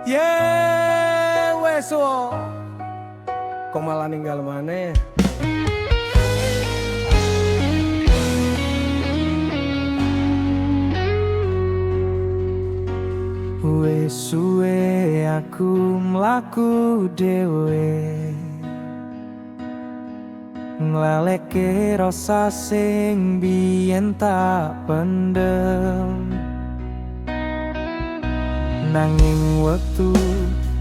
Ye wes wo, kok malah ninggal maneh. Wes suwe aku mlaku dhewe, nglaleke rasa sing biyen tak pendem. Nanging wektu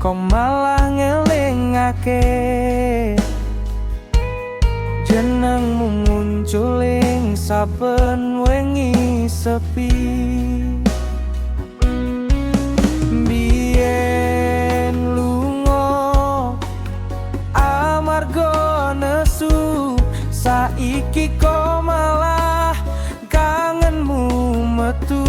kok malah ngelingake jenengmu muncul ing saben wengi sepi. Biyen lunga amarga nesu, saiki kok malah kangenmu metu.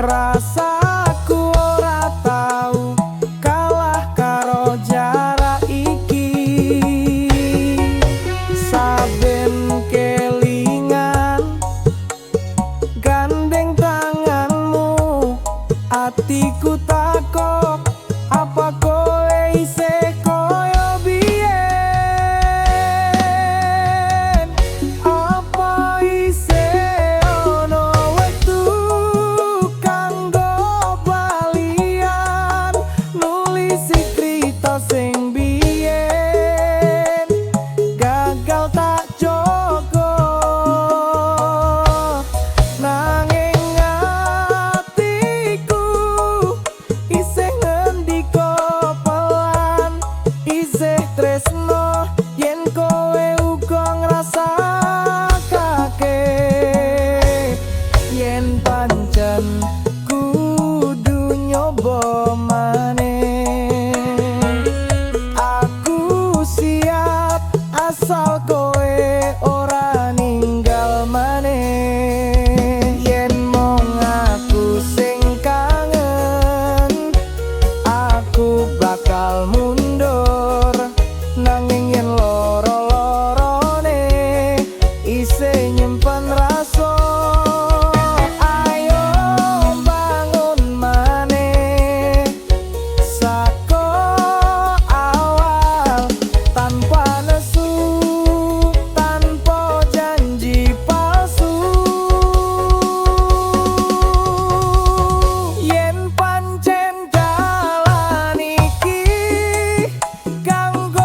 Rasaku ora tau kalah karo jarak iki. Saben kelingan gandeng tanganmu, atiku takok apa kowe isih koyo biyen. Apa isih ono wektu kanggo balian, nulisi crita sing biyen gagal tak jogo. Nanging atiku isih ngendika pelan, isih tresno yen kowe uga ngrasakake. Yen pancen kudu nyoba maneh, aku siap asal kowe ora ninggal maneh. Yen mung aku sing kangen, aku bakal mundur. Nanging yen loro-lorone isih nyimpen rasa, ayo bangun maneh saka awal, tanpa nesu, tanpa janji palsu. Yen pancen dalan iki kanggo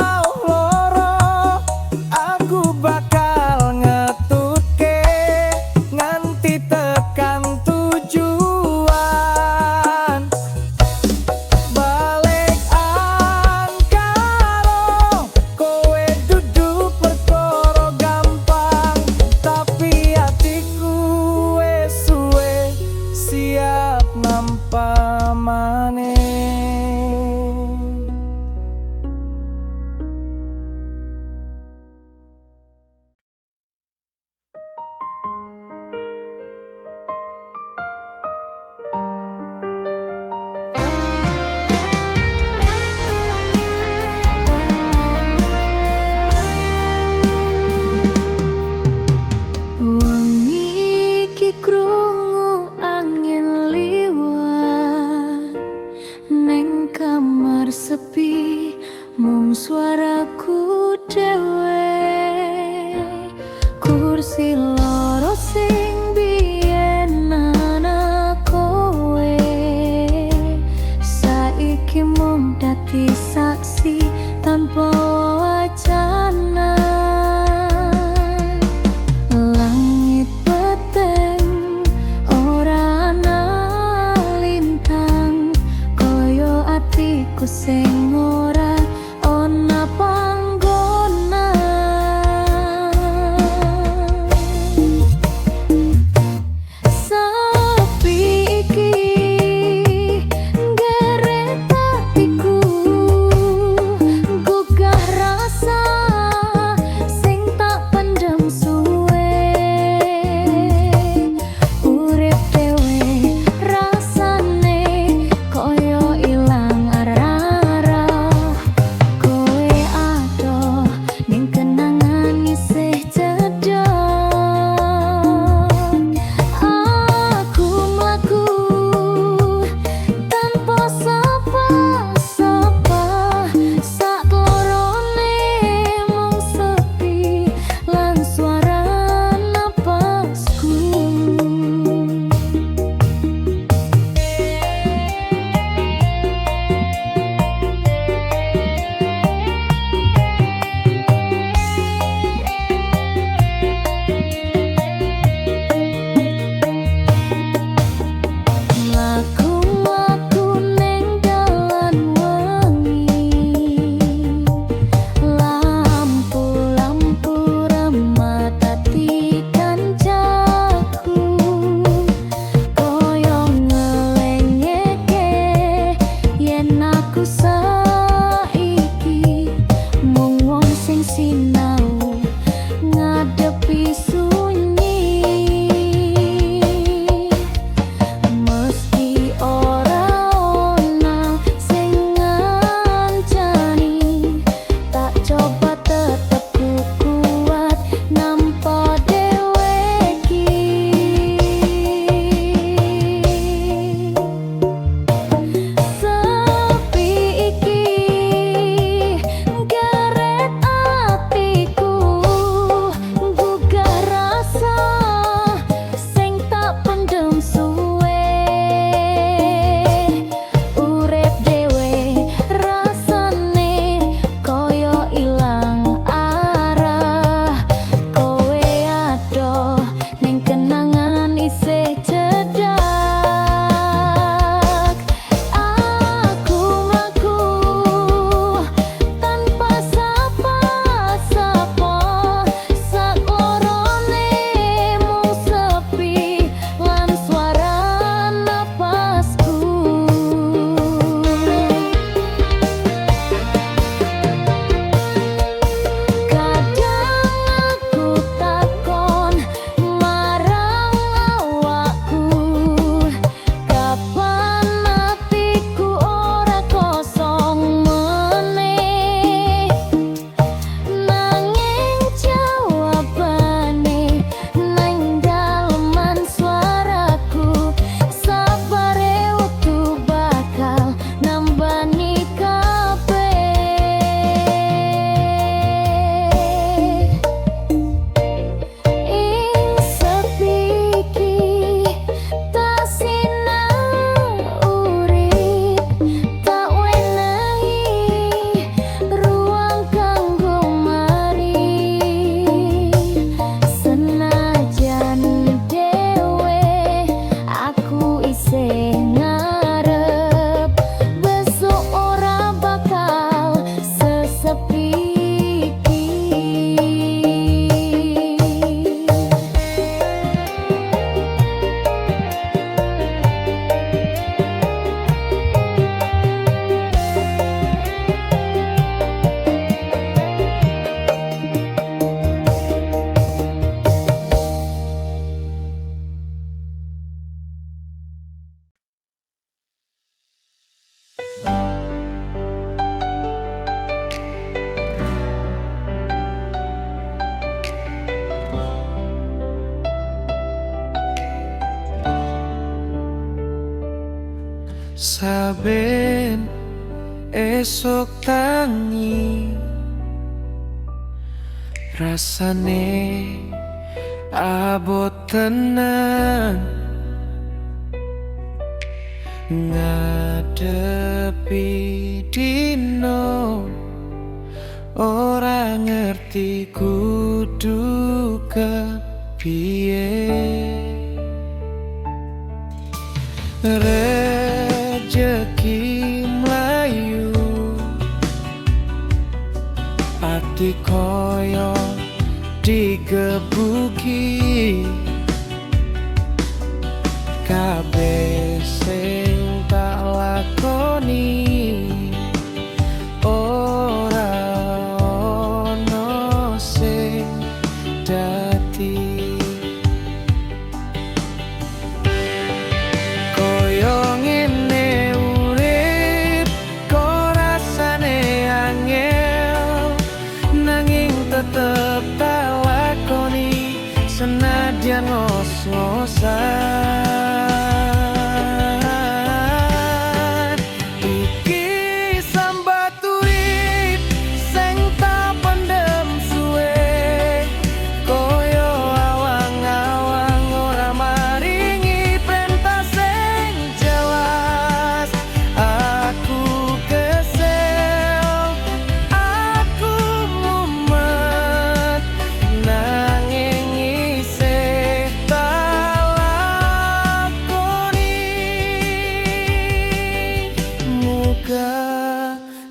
awuh loro, aku bakal ngetutke nganti tekan tujuan. Balik karo kowe dudu perkara gampang, tapi atiku wes suwe siap nampa maneh. Saben esok tangi rasane abot tenan ngadepi dino ora ngerti kudu kepiye. Rejeki mlayu ati koyo digebuki kabeh sing tak lakoni ora ono sing dadi. Koyo ngene urip kok rasane angel nanging tetep tak lakoni senadyan ngos-ngosan.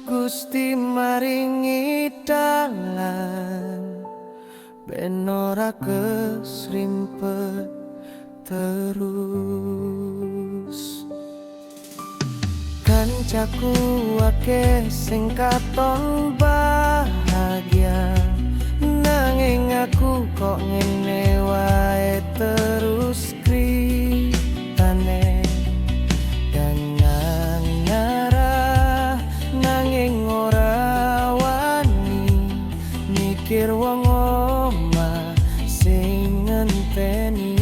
Gusti maringi dalan ben ora kesrimpet terus. Kancaku akeh sing katon bahagia nanging aku kok ngene wae terus kritane. Mikir wong omah sing ngenteni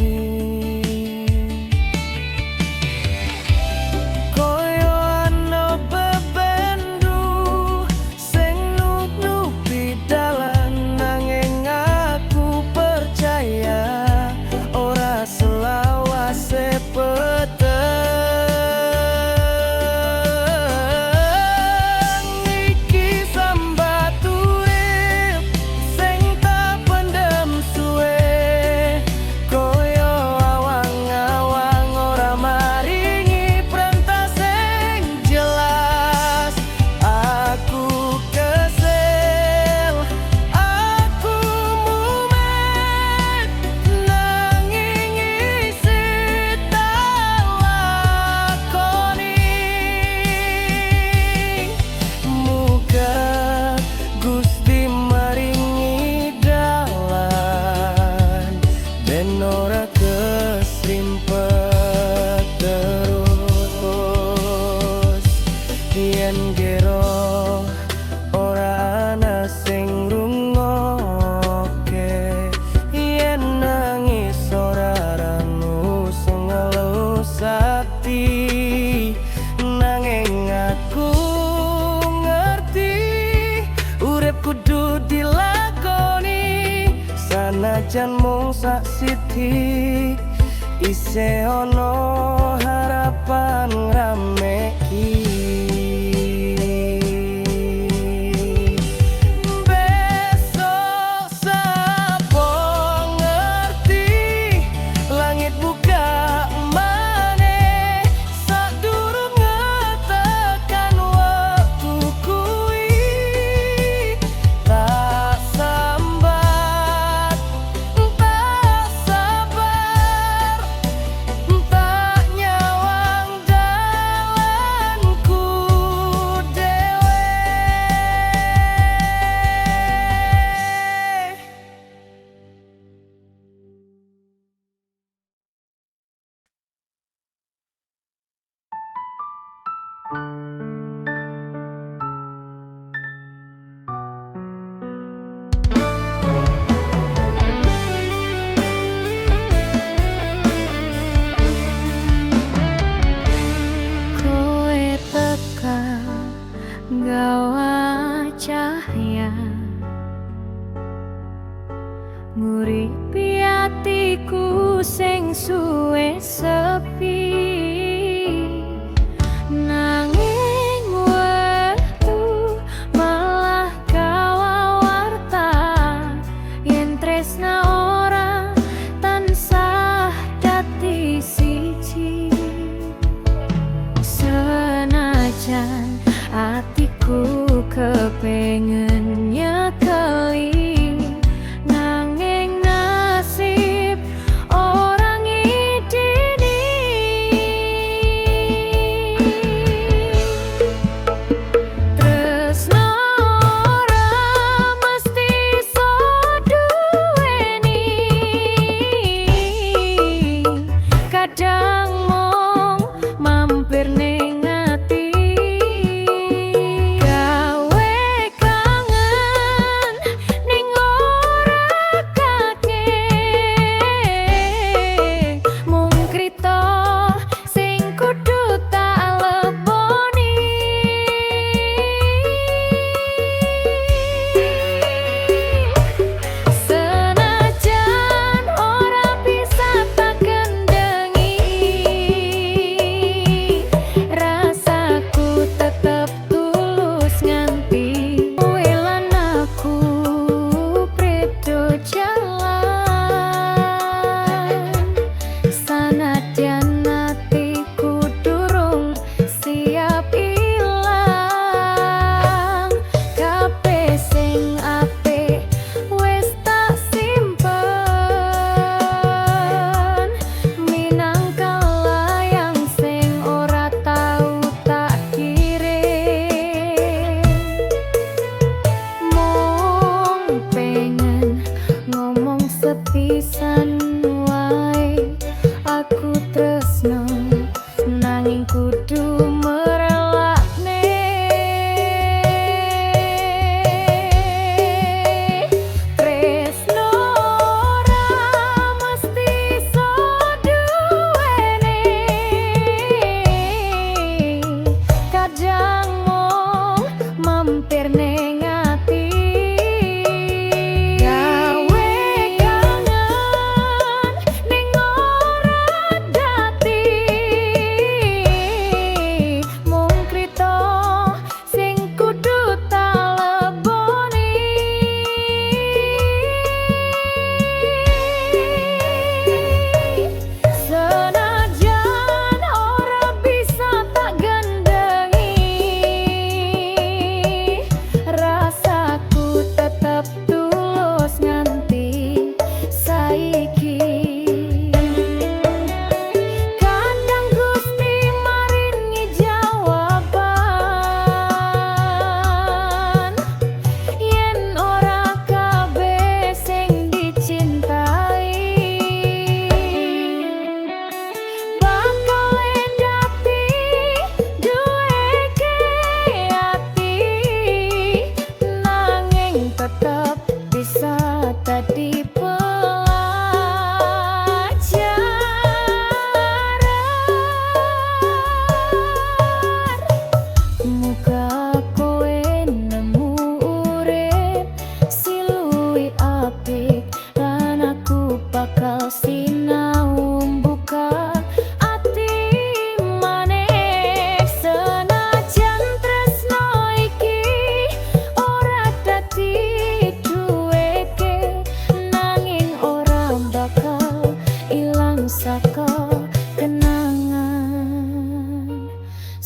koyo ana bebendu sing nutupi dalan nanging aku percaya ora selawase peteng. Yen gero ora ana sing rungokke yen nangis ora ranu sing ngelus ati nanging aku ngerti urip kudu dilakoni sanajan mung sak sithik isih ono harapan ngremeki.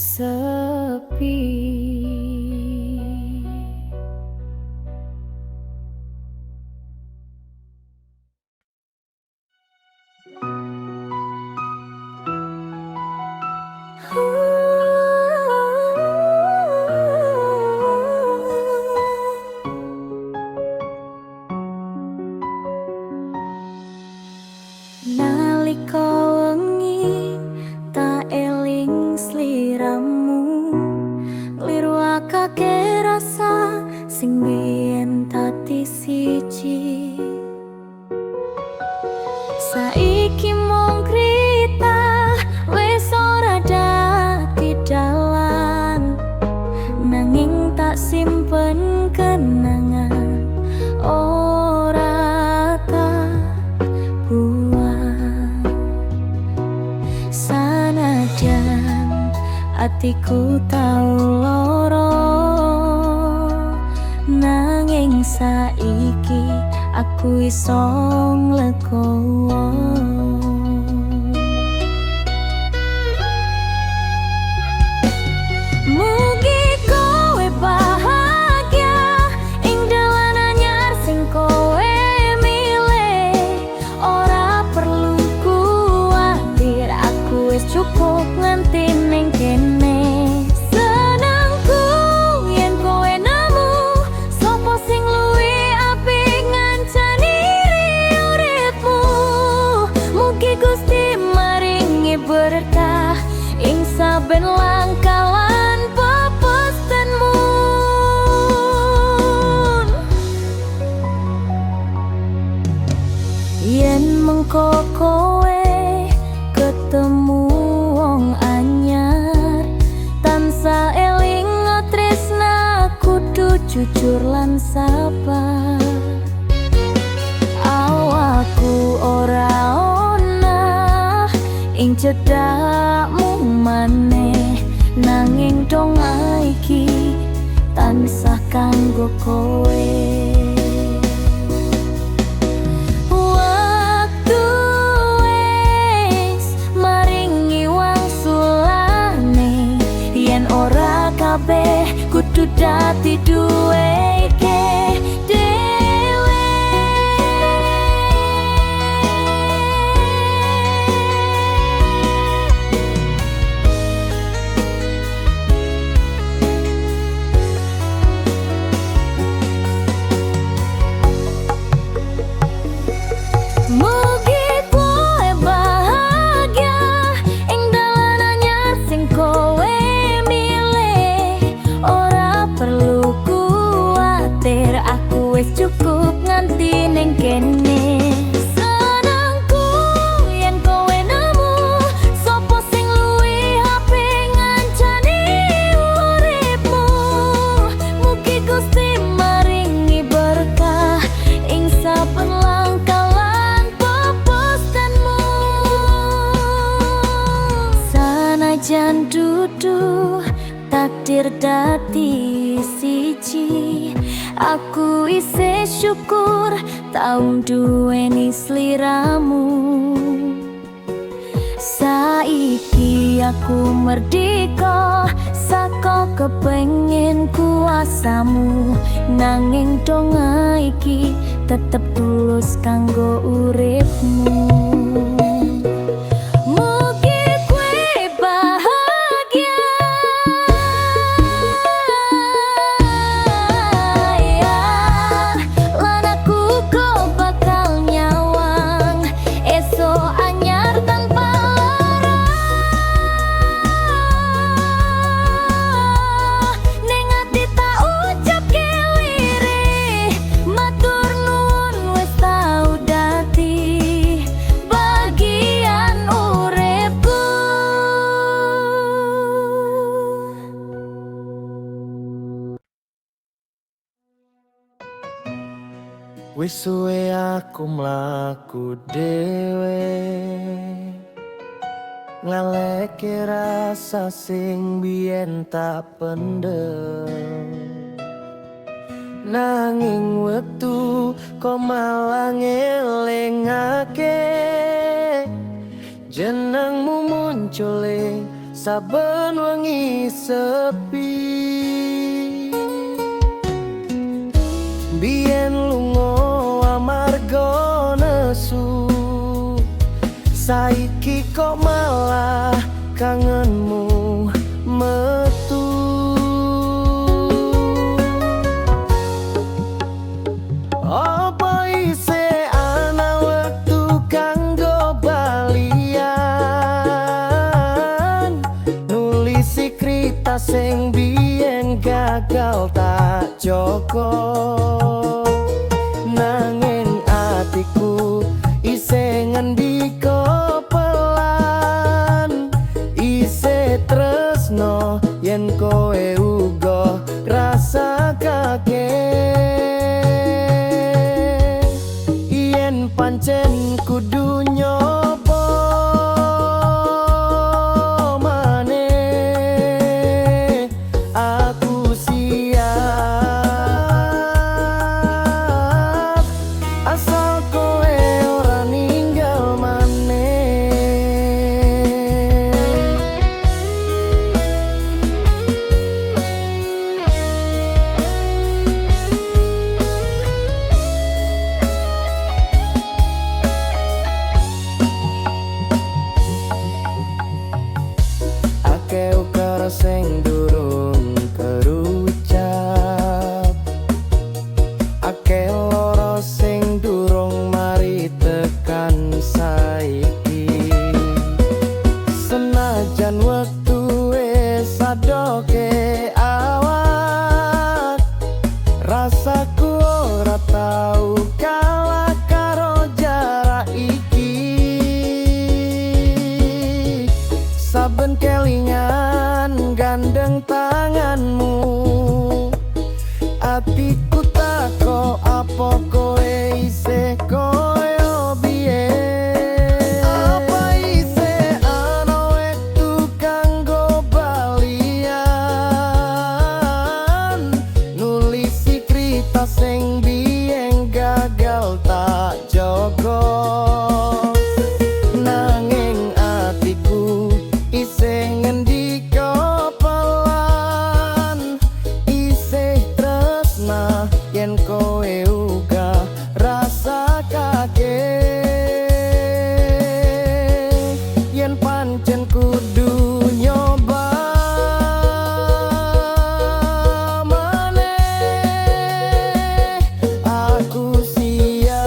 sepi. Nalika wengi tak eling sliramu, kliru akake rasa sing biyen tati siji. Saiki mung krita wis ora dadi dalan, nanging tak simpen kenangan ora tak buang. Sanajan atiku tau loro, nanging saiki aku iso nglegowo. Mugi kowe bahagia ing dalan anyar sing kowe milih. Ora perlu kuwatir, aku wis cukup nganti ning kene. Senengku yen kowe nemu sapa sing luwih apik ngancani uripmu. Mugi Gusti maringi berkah ing saben langkah lan pepestenmu. Yen mengko kowe ketemu wong anyar, tansah eling tresna kudu jujur lan sabar. Awakku ora ana ing cedhakmu maneh, nanging donga iki tansah kanggo kowe. Waktu wis maringi wangsulane, yen ora kabeh kudu dadi duweke dhewe. Mugi kowe bahagia ing dalan anyar sing kowe milih. Ora perlu kuwatir, aku wis cukup nganti ning kene. Senengku yen kowe nemu sapa sing luwih apik ngancani uripmu. Mugi Gusti maringi berkah ing saben langkah lan pepestenmu. Sanajan dudu takdir dadi siji, aku isih syukur tau duweni sliramu. Saiki aku merdeka saka kepengin kuasamu, nanging donga iki tetep tulus kanggo uripmu. Mugi kowe bahagia, lan aku kok bakal nyawang esok anyar tanpa lara. Ning ati tak ucap kelirih, matur nuwun wis tau dadi bagian uripku. Wis suwe aku mlaku dhewe, ngaleke rasa sing biyen tak pendem. Nanging wektu kok malah ngelingake jenengmu muncul ing saben wengi sepi. Biyen lunga amarga nesu, saiki kok malah kangenmu metu. Apa isih ana wektu kanggo balian, nulisi krita sing biyen gagal tak joko. Nanging atiku isih ngendika pelan, isih tresno yen kowe uga rasakake. Yen pancen kudu nyoba maneh, aku siap asal kowe ora ninggal maneh. Akeh ukara sing durung kerucap, akeh lara sing durung mari tekan saiki. Senajan wektu wis sadoke awak, rasaku ora tau kalah karo jarak iki. Saben kelingan gandeng tanganmu, atiku tako apa kowe isih koyo biyen. Apa isih ana wektu kanggo balian, nulisi krita sing biyen gagal tak jaga. Nanging atiku isih ngendika pelan, isih tresna yen kowe uga rasakake. Yen pancen kudu nyoba maneh, aku siap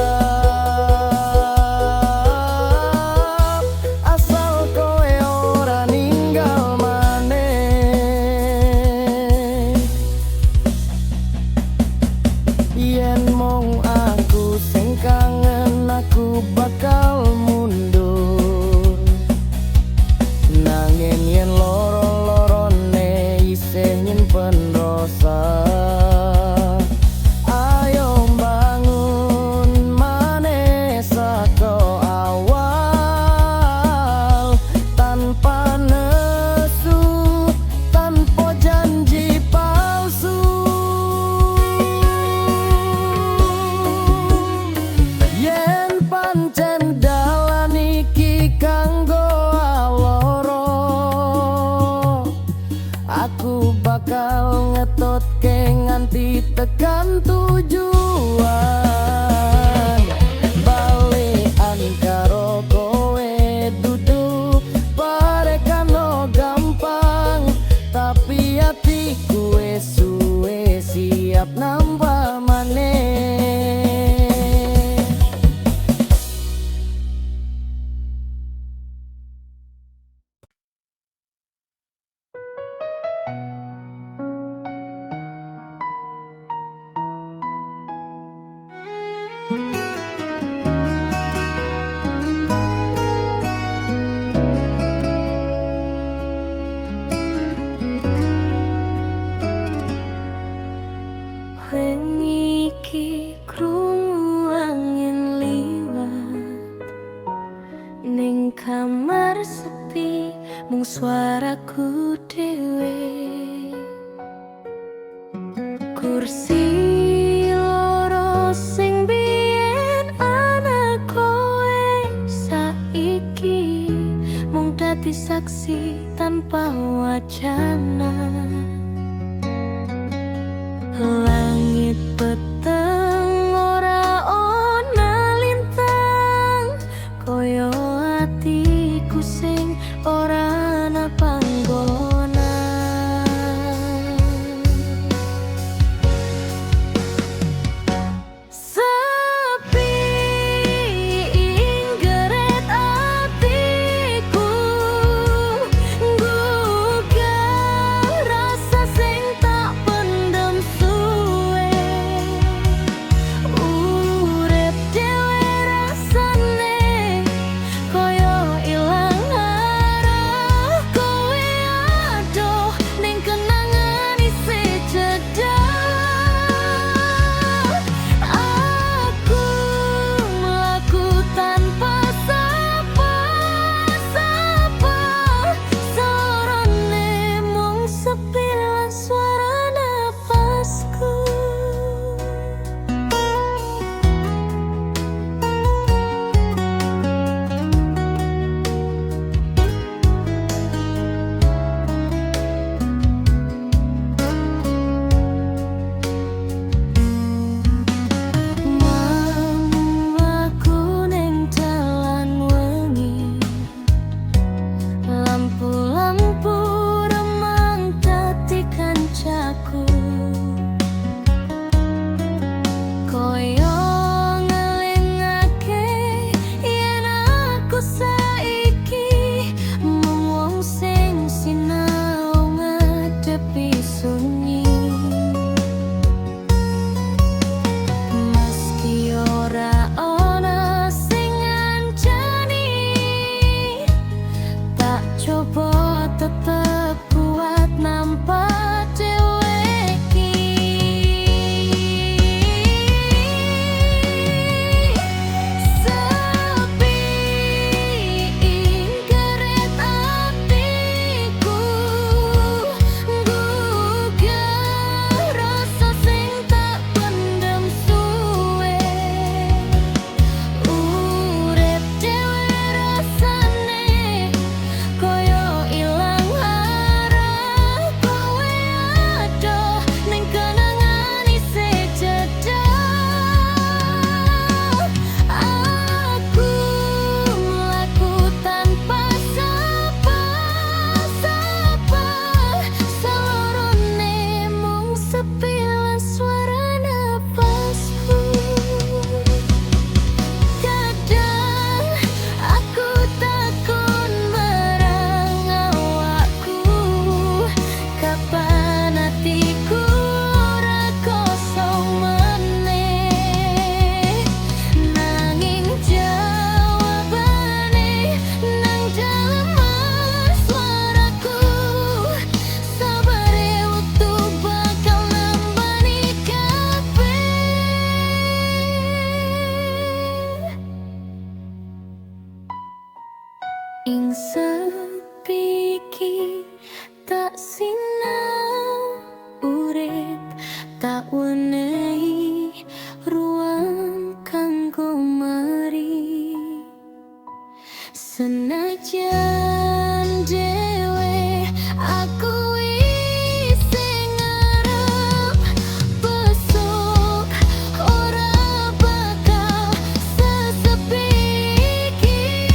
asal kowe ora ninggal maneh. Yen mung aku sing kangen, aku bakal mundur. Nanging yen loro-lorone isih nyimpen rasa, ayo bangun maneh saka awal, tanpa nesu, tanpa janji palsu. Yen pancen dalan iki kanggo aloro, aku bakal ngetutke nganti tekan tujuan. Balikan karo kowe dudu parekano gampang, tapi atiku wis suwe siap nambah maneh. Wengi iki krungu angin liwat, ning kamar sepi mung suaraku dhewe. Kursi loro sing biyen ana kowe, saiki mung dadi saksi tanpa wacana. Langit peteng ora ana lintang, koyo atiku sing ora ana panggonan. Sepi ing geret atiku, gugah rasa sing tak pendem suwe. Urip dhewe rasane koyo ilang arah, kowe adoh ning kenangan isih jedah. Aku mlaku tanpa sapa-sapa, sorone mung sepi lan suara napasku. Mlaku ning dalan wengi, lampu-lampu remang dadi kancaku, koyo ngelingake yen aku saiki mung wong sing sinau ngadepi sunyi. Meski ora ana sing ngancani, tak coba tetep kuat nampa dhewe iki. Sepi ing geret atiku, gugah rasa sing tak pendem suwe. Urip dhewe rasane koyo ilang arah, kowe adoh ning kenangan isih jedah. Aku mlaku tanpa sapa-sapa, sorone mung sepi lan suara napasku. Kadang aku takon marang awakku, kapan atiku ora kosong meneh. Nanging jawabane nang dalem suaraku, sabare utuh bakal nambani kabeh. Ing sepi iki tak sinau urip, tak wenehi ruang kanggo mari. Senajan dhewe aku isih ngarep besok ora bakal sesepi iki.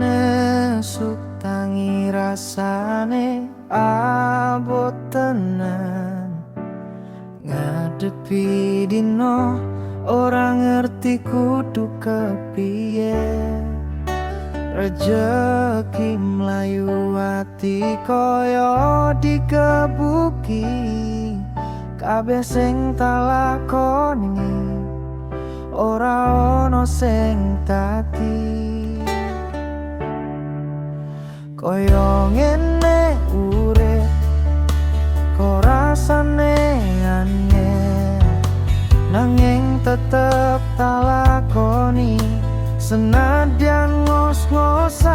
esuk tangi rasane abot tenan. Ngadepi dino ora ngerti kudu kepiye. Rejeki mlayu ati koyo dikebuki. Kabeh sing tak lakoni ora ono sing tati. Koyo ngene urip kok rasane aneh, nanging tetep tak lakoni senadyan ngos-ngosan.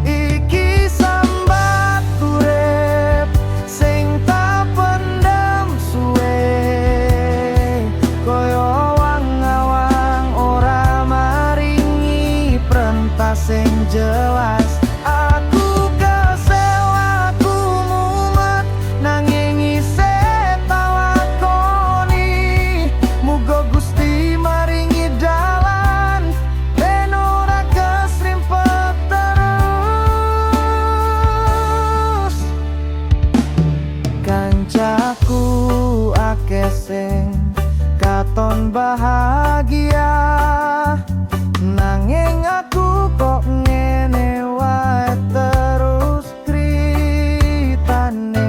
Iki sambat urip sing tak pendem suwe, koyo awang-awang ora maringi perintah sing jelas. Aku kesel, aku mumet, nanging isih tak lakoni. Muga Gusti maringi dalan ben ora kesrimpet terus. Kancaku akeh sing katon bahagia, nanging aku kok ngene wae terus kritane.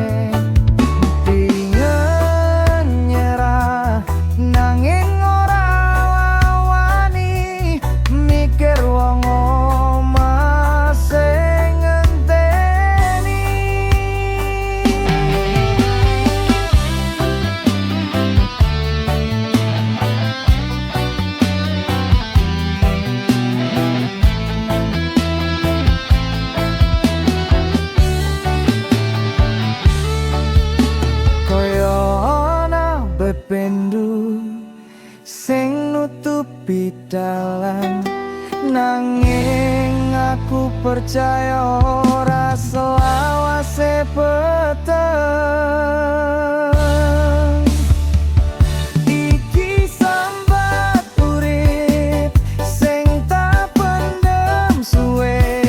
Pingin nyerah nanging ora wani, mikir wong omah sing ngenteni. Koyo ana bependu sing nutupi dalan, nanging aku percaya ora selawase peteng. Iki sambat urip sing tak pendem suwe,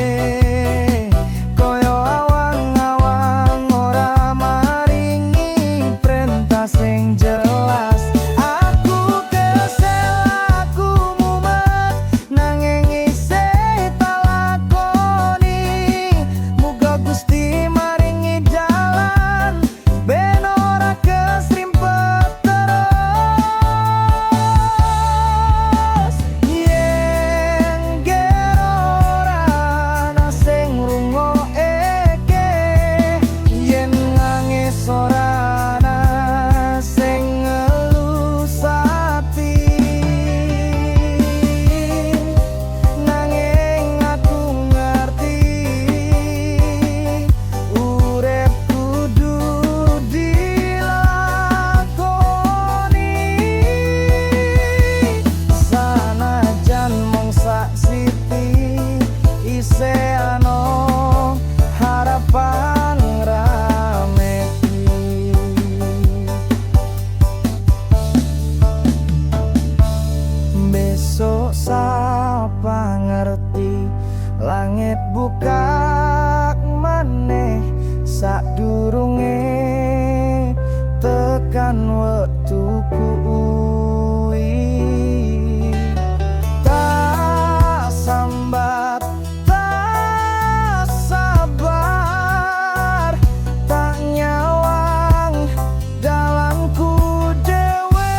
koyo awang-awang ora maringi perintah sing jelas. Aku kesel, aku mumet, nanging isih tak lakoni. Muga Gusti maringi dalan ben ora kesrimpet terus. Yen ger ora ana sing ngrungokke, yen nangis ora ana sing ngelus ati, nanging aku ngerti urip kudu dilakoni. Sanajan mung sak siti isih ana harapan ngramepi. Besok sapa ngerti langit buka maneh sadurunge tekan wektu kuwi. Tak sambat, tak sabar, tak nyawang dalanku dewe.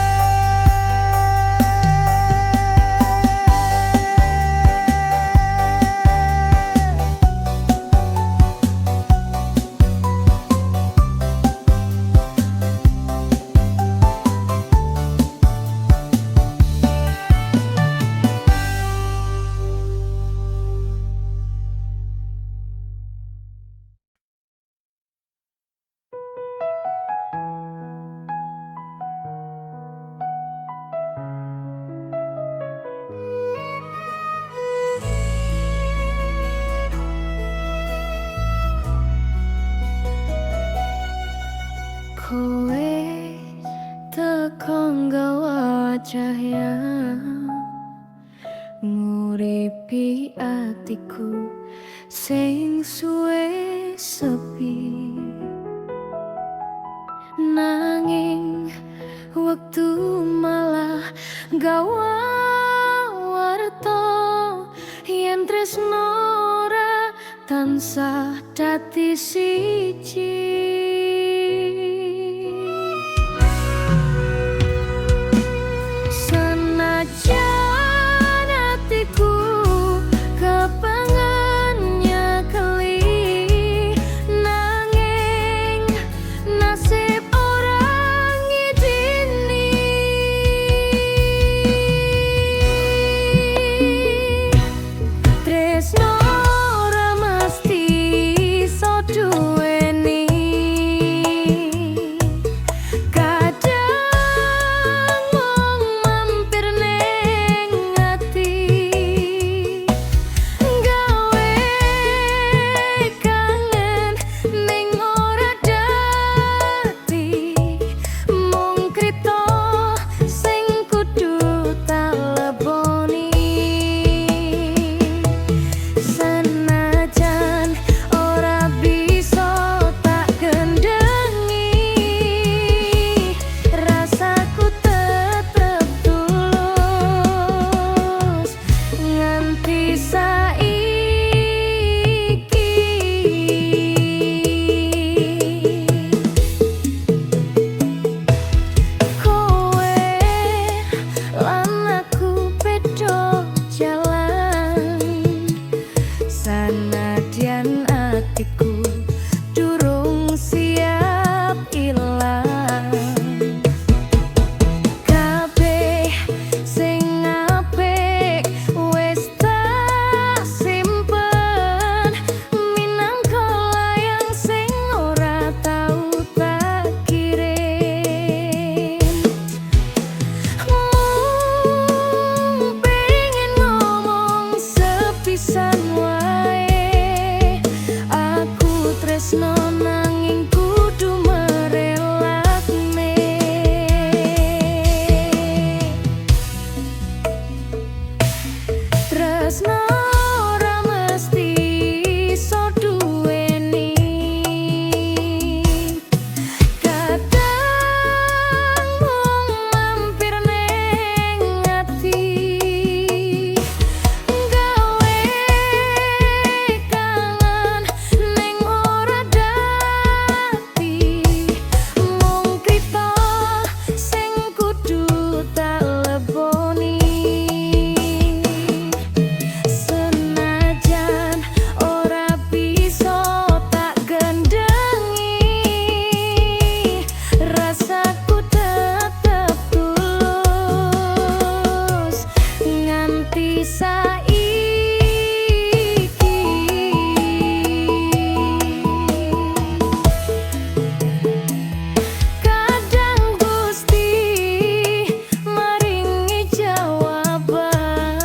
nguripi atiku sing suwe sepi. Nanging wektu malah gawa warta yen tresno ora tansah dadi siji. Senajan atiku kepengen nyekeli, nanging nasib orang ngidini. Tresno ora mesti iso duweni, kadang mung mampir ning ati, gawe kangen ning ora dadi, mung kripto sing kudu tak leboni. Senajan ora bisa tak gendengi, rasaku tetep tulus nganti saiki. Kowe lan aku beda jalan, sanadyan atiku durung siap ilang. Kabeh sing apik wis tak simpen, minangka layang sing ora tau tak kirim. Pengen ngomong sepisan wae, aku tresno nanging kudu merelakne. Tresno ora mesti iso duweni, kadang mung mampir ning ati, gawe kangen ning ora dadi, mung kripto sing kudu tak leboni. Senajan ora bisa tak gendengi, rasaku tetep tulus nganti saiki. Kadang Gusti maringi jawaban,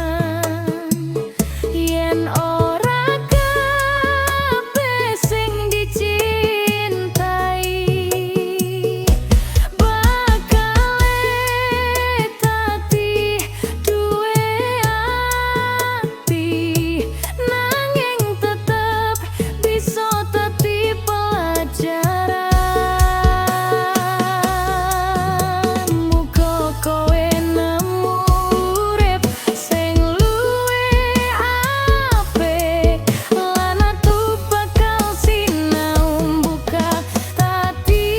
yen ora kabeh sing dicintai bakal dadi duwe ati, nanging tetep bisa dadi pelajaran. Muga kowe nemu urip sing luwih apik, lan aku bakal sinau buka tadi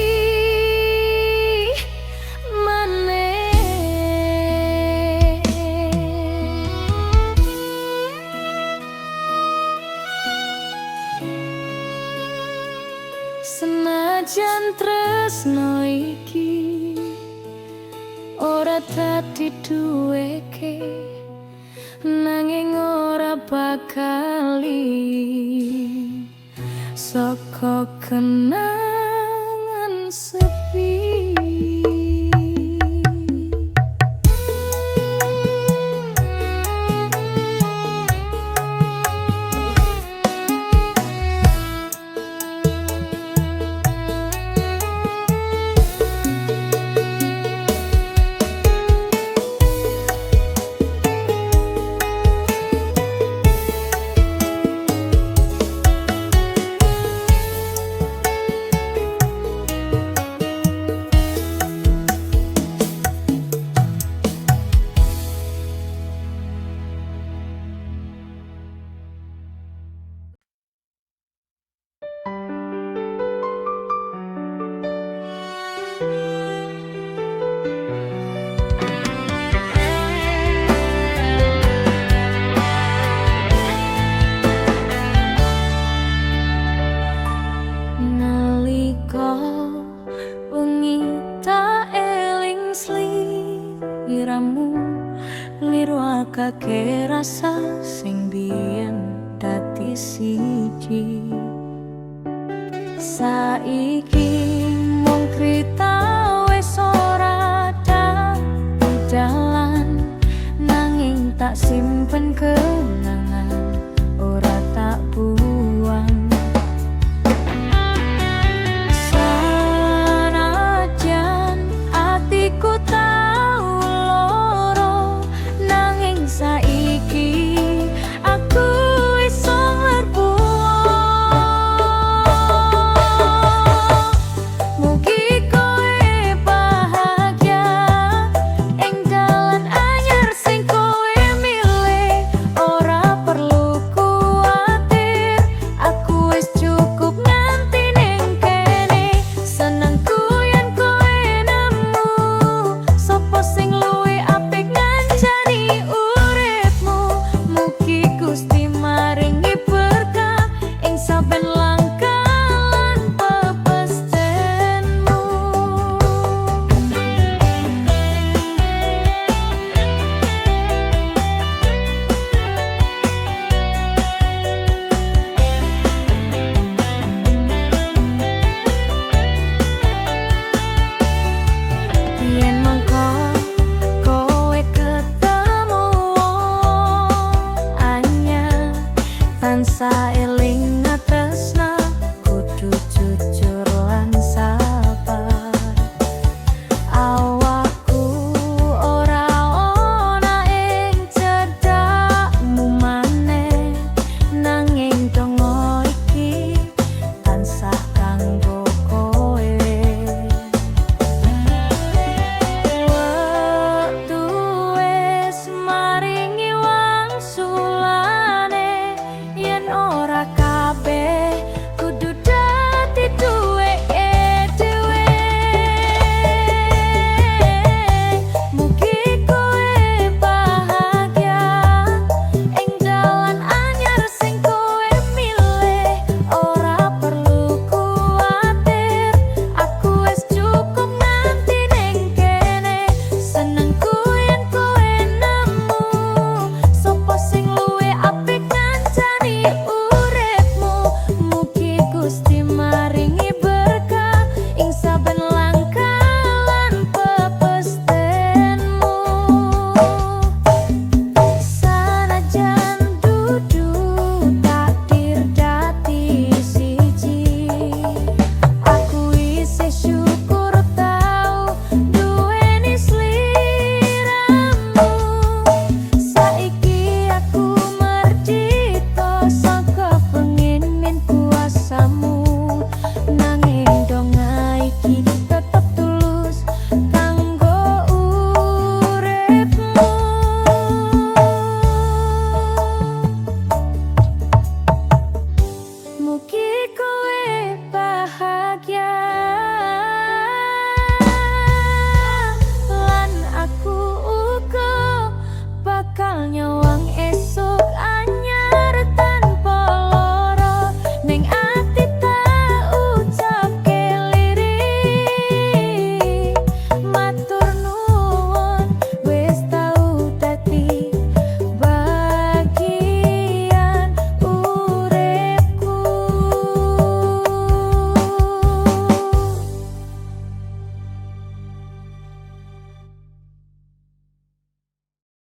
maneh. Senajan tresno iki ora dadi duweke, nanging ora bakali saka kenangan sepi. nyatuke rasa sing biyen dadi siji. Saiki mung krita wis ora dadi dalan, nanging tak simpen kenangan ora